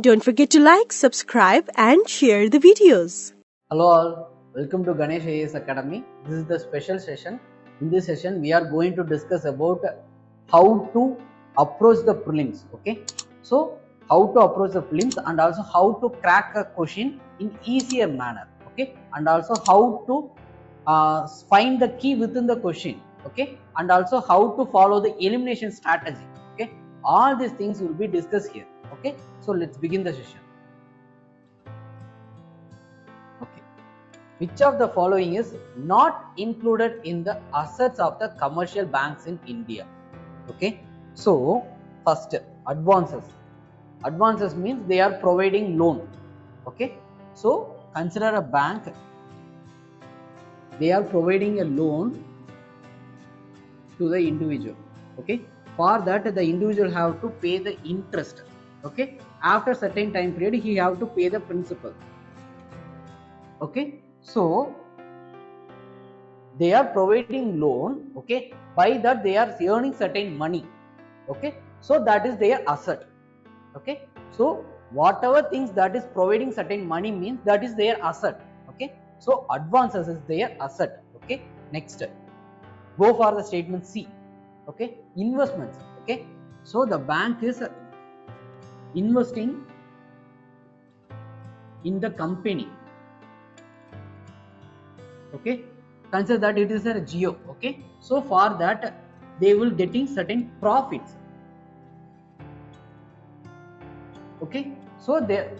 Don't forget to like, subscribe and share the videos. Hello all, welcome to Ganesh IAS Academy. This is the special session. In this session, we are going to discuss about how to approach the prelims. Okay, so how to approach the prelims and also how to crack a question in easier manner. Okay, and also how to find the key within the question. Okay, and also how to follow the elimination strategy. Okay, all these things will be discussed here. Okay, so let's begin the session. Okay. Which of the following is not included in the assets of the commercial banks in India? Okay, so first, advances. Advances means they are providing loan. Okay, so consider a bank, they are providing a loan to the individual. Okay, for that the individual have to pay the interest. Okay, after certain time period he have to pay the principal. Okay, so they are providing loan. Okay, by that they are earning certain money. Okay, so that is their asset. Okay, so whatever things that is providing certain money means that is their asset. Okay, so advances is their asset. Okay, next go for the statement C. Okay, investments. Okay, so the bank is investing in the company. Okay, consider that it is a Jio. Okay, so for that they will getting certain profits. Okay, so they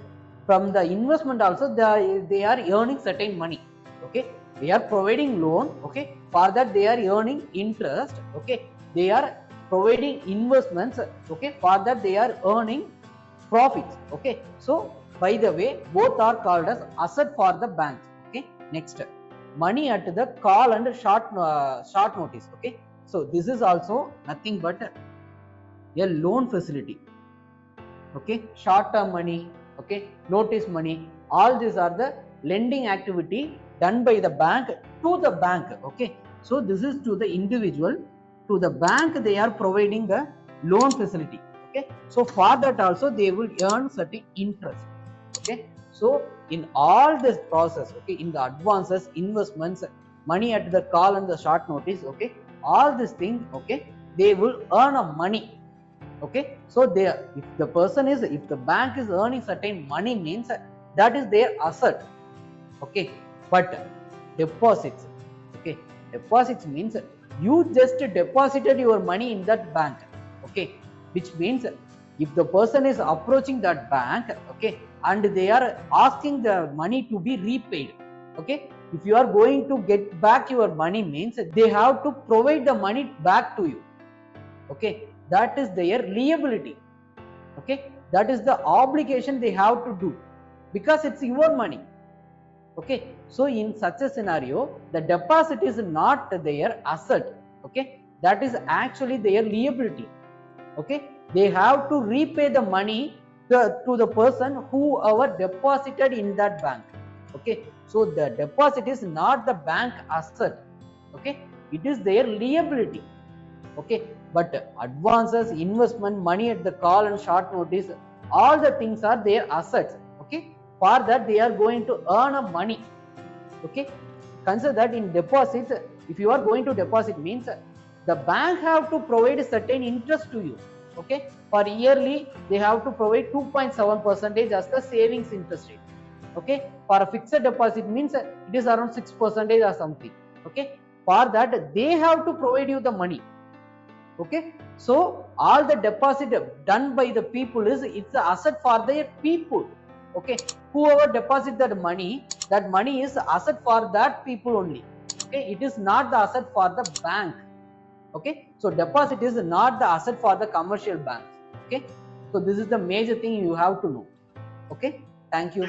from the investment also they are earning certain money. Okay, they are providing loan. Okay, for that they are earning interest. Okay, they are providing investments. Okay, for that they are earning profits. Okay, so by the way both are called as asset for the banks. Okay, next money at the call and short notice. Okay, so this is also nothing but a loan facility. Okay, short term money. Okay, notice money, all these are the lending activity done by the bank to the bank. Okay, so this is to the individual, to the bank they are providing the loan facility. Okay, so for that also they will earn certain interest. Okay, so in all this process, okay, in the advances, investments, money at the call and the short notice, okay, all these things, okay, they will earn a money. Okay, so there if the person is, if the bank is earning certain money means that is their asset. Okay, but deposits, okay, deposits means you just deposited your money in that bank. Okay, which means if the person is approaching that bank, okay, and they are asking the money to be repaid, okay, if you are going to get back your money means they have to provide the money back to you. Okay, that is their liability. Okay, that is the obligation they have to do because it's your money. Okay, so in such a scenario the deposit is not their asset. Okay, that is actually their liability. Okay, they have to repay the money to the person whoever deposited in that bank. Okay, so the deposit is not the bank asset. Okay, it is their liability. Okay, but advances, investment, money at the call and short notice, all the things are their assets. Okay, for that they are going to earn a money. Okay, consider that in deposits, if you are going to deposit means the bank have to provide a certain interest to you. Okay, for yearly they have to provide 2.7% as the savings interest rate. Okay, for a fixed deposit means it is around 6% or something. Okay, for that they have to provide you the money. Okay, so all the deposit done by the people is, it's the asset for their people. Okay, whoever deposit that money is asset for that people only. Okay, it is not the asset for the bank. Okay, so deposit is not the asset for the commercial banks. Okay, so this is the major thing you have to know. Okay, thank you.